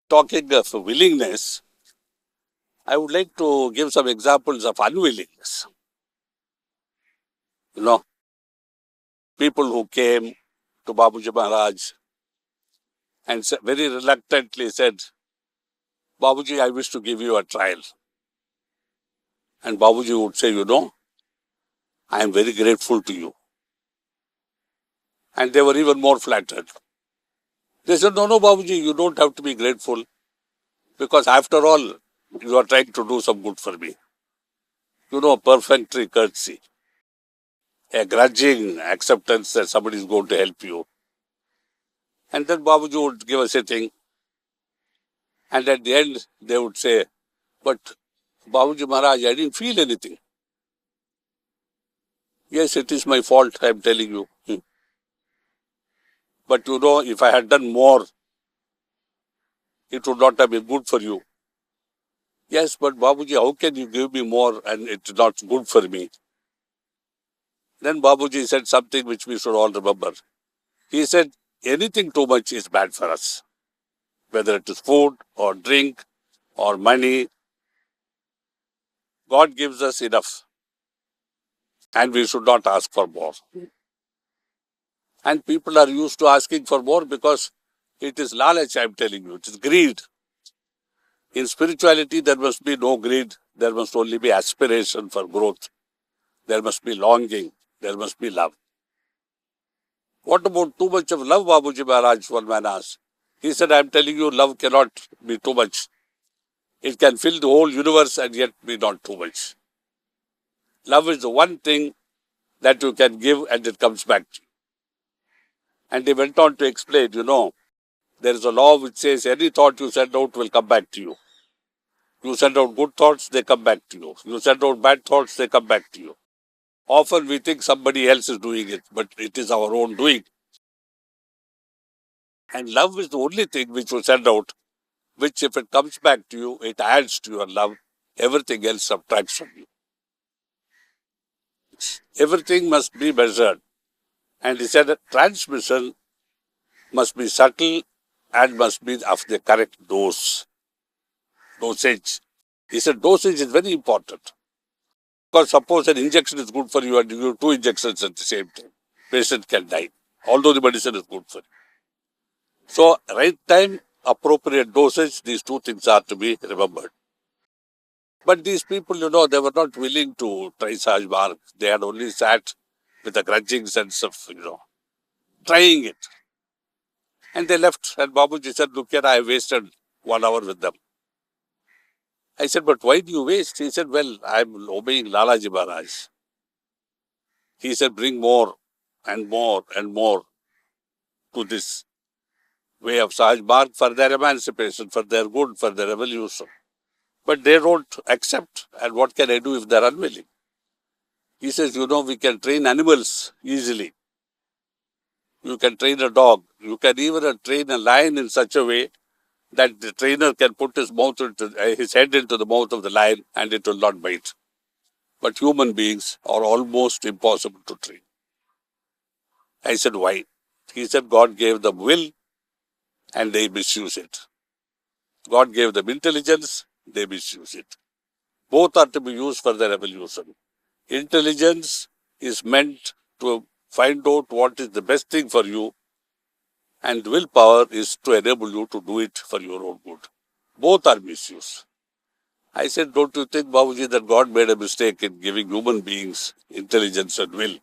talking of willingness, I would like to give some examples of unwillingness. You know, people who came to Babuji Maharaj and very reluctantly said, Babuji, I wish to give you a trial. And Babuji would say, I am very grateful to you. And they were even more flattered. They said, no, Babuji, you don't have to be grateful because after all, you are trying to do some good for me. Perfunctory courtesy, a grudging acceptance that somebody is going to help you. And then Babuji would give a sitting. And at the end, they would say, but Babuji Maharaj, I didn't feel anything. Yes, it is my fault, I am telling you. But if I had done more, it would not have been good for you. Yes, but Babuji, how can you give me more and it's not good for me? Then Babuji said something which we should all remember. He said, anything too much is bad for us. Whether it is food or drink or money, God gives us enough. And we should not ask for more. And people are used to asking for more because it is lalach, I am telling you. It is greed. In spirituality, there must be no greed. There must only be aspiration for growth. There must be longing. There must be love. What about too much of love, Babuji Maharaj, one man asked. He said, I am telling you, love cannot be too much. It can fill the whole universe and yet be not too much. Love is the one thing that you can give and it comes back to you. And he went on to explain, there is a law which says any thought you send out will come back to you. You send out good thoughts, they come back to you. You send out bad thoughts, they come back to you. Often we think somebody else is doing it, but it is our own doing. And love is the only thing which you send out, which if it comes back to you, it adds to your love. Everything else subtracts from you. Everything must be measured. And he said that transmission must be subtle and must be of the correct dosage. He said dosage is very important. Because suppose an injection is good for you and you give 2 injections at the same time, patient can die, although the medicine is good for you. So, right time, appropriate dosage, these 2 things are to be remembered. But these people, they were not willing to try Sahaj Marg. They had only sat with a grudging sense of, trying it. And they left. And Babuji said, look here, I have wasted 1 hour with them. I said, but why do you waste? He said, well, I am obeying Lalaji Maharaj. He said, bring more and more and more to this way of Sahaj Marg for their emancipation, for their good, for their evolution. But they don't accept. And what can I do if they are unwilling? He says, we can train animals easily. You can train a dog. You can even train a lion in such a way that the trainer can put his head into the mouth of the lion and it will not bite. But human beings are almost impossible to train. I said, why? He said, God gave them will and they misuse it. God gave them intelligence, they misuse it. Both are to be used for their evolution. Intelligence is meant to find out what is the best thing for you, and willpower is to enable you to do it for your own good. Both are misused. I said, don't you think, Babuji, that God made a mistake in giving human beings intelligence and will?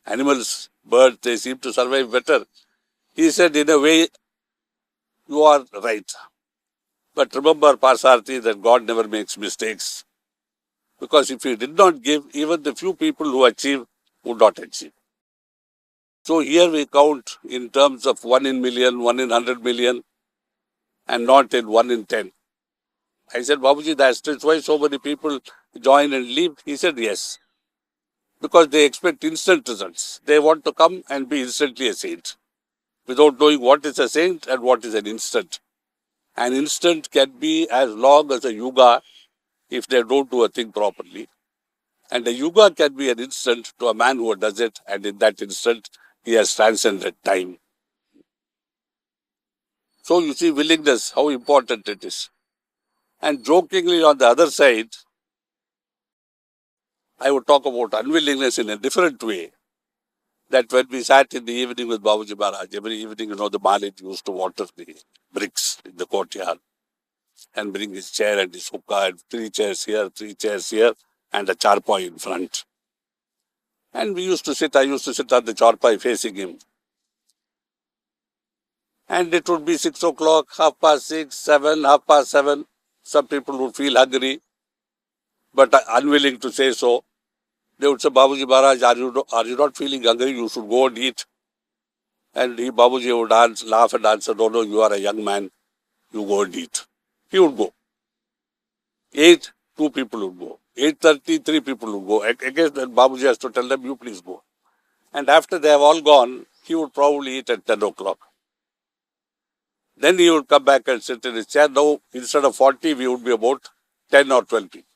Animals, birds, they seem to survive better. He said, in a way, you are right. But remember, Parsarthi, that God never makes mistakes. Because if he did not give, even the few people who achieve would not achieve. So here we count in terms of 1 in million, 1 in 100 million, and not in 1 in 10. I said, Babuji, that's why so many people join and leave. He said, yes. Because they expect instant results. They want to come and be instantly a saint, without knowing what is a saint and what is an instant. An instant can be as long as a yuga if they don't do a thing properly. And a yuga can be an instant to a man who does it, and in that instant, he has transcended time. So you see willingness, how important it is. And jokingly on the other side, I would talk about unwillingness in a different way. That when we sat in the evening with Babuji Maharaj, every evening, the Malik used to water the bricks in the courtyard and bring his chair and his hookah and 3 chairs here, and a charpai in front. And I used to sit on the charpai facing him. And it would be 6 o'clock, 6:30, 7, 7:30. Some people would feel hungry, but unwilling to say so. They would say, Babuji Maharaj, are you not feeling hungry? You should go and eat. And Babuji would laugh and answer, no, you are a young man. You go and eat. He would go. 8, 2 people would go. 8:30, 3 people would go. Again, then Babuji has to tell them, you please go. And after they have all gone, he would probably eat at 10 o'clock. Then he would come back and sit in his chair. Now, instead of 40, we would be about 10 or 12 people.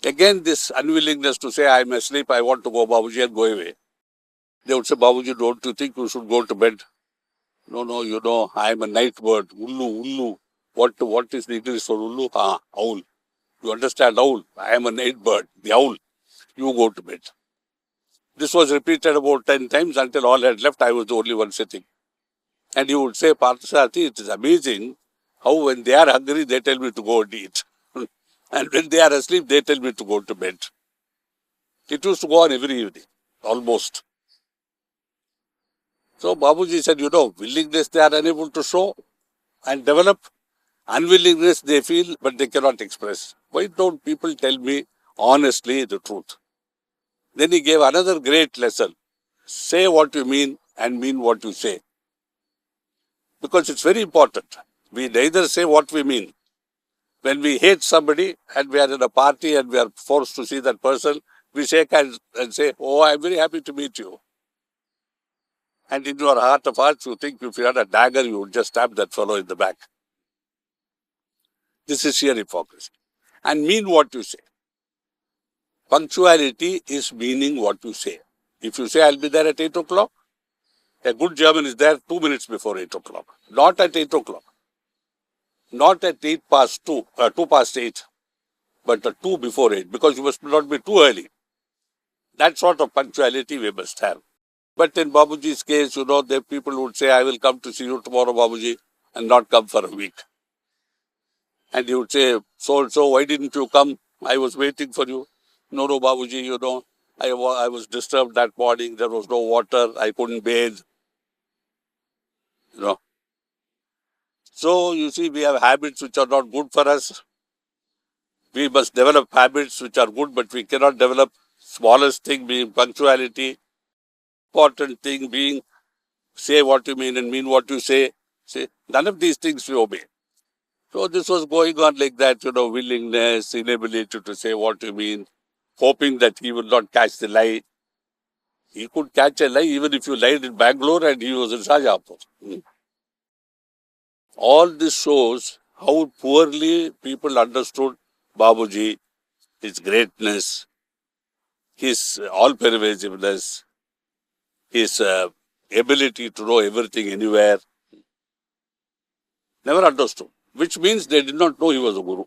Again, this unwillingness to say, I'm asleep, I want to go, Babuji, and go away. They would say, Babuji, don't you think you should go to bed? No, I'm a night bird. Ullu. What is the English for Ullu? Owl. You understand owl? I am a night bird, the owl. You go to bed. This was repeated about 10 times until all had left. I was the only one sitting. And he would say, Parthasarathi, it is amazing how when they are hungry, they tell me to go and eat. And when they are asleep, they tell me to go to bed. It used to go on every evening, almost. So Babuji said, willingness they are unable to show and develop. Unwillingness they feel, but they cannot express. Why don't people tell me honestly the truth? Then he gave another great lesson. Say what you mean and mean what you say. Because it's very important. We neither say what we mean. When we hate somebody and we are in a party and we are forced to see that person, we shake hands and say, oh, I'm very happy to meet you. And in your heart of hearts, you think if you had a dagger, you would just stab that fellow in the back. This is sheer hypocrisy. And mean what you say. Punctuality is meaning what you say. If you say, I'll be there at 8 o'clock, a good German is there 2 minutes before 8 o'clock. Not at 8 o'clock. Not at 2 past 8, but at 2 before 8, because you must not be too early. That sort of punctuality we must have. But in Babuji's case, the people would say, I will come to see you tomorrow, Babuji, and not come for a week. And he would say, so, why didn't you come? I was waiting for you. No, Babuji, I was disturbed that morning. There was no water. I couldn't bathe. So, you see, we have habits which are not good for us. We must develop habits which are good, but we cannot develop smallest thing being punctuality. Important thing being say what you mean and mean what you say. None of these things we obey. So this was going on like that, willingness, inability to say what you mean, hoping that he would not catch the lie. He could catch a lie even if you lied in Bangalore and he was in Shajapur. All this shows how poorly people understood Babuji, his greatness, his all-pervasiveness, his ability to know everything anywhere. Never understood, which means they did not know he was a guru.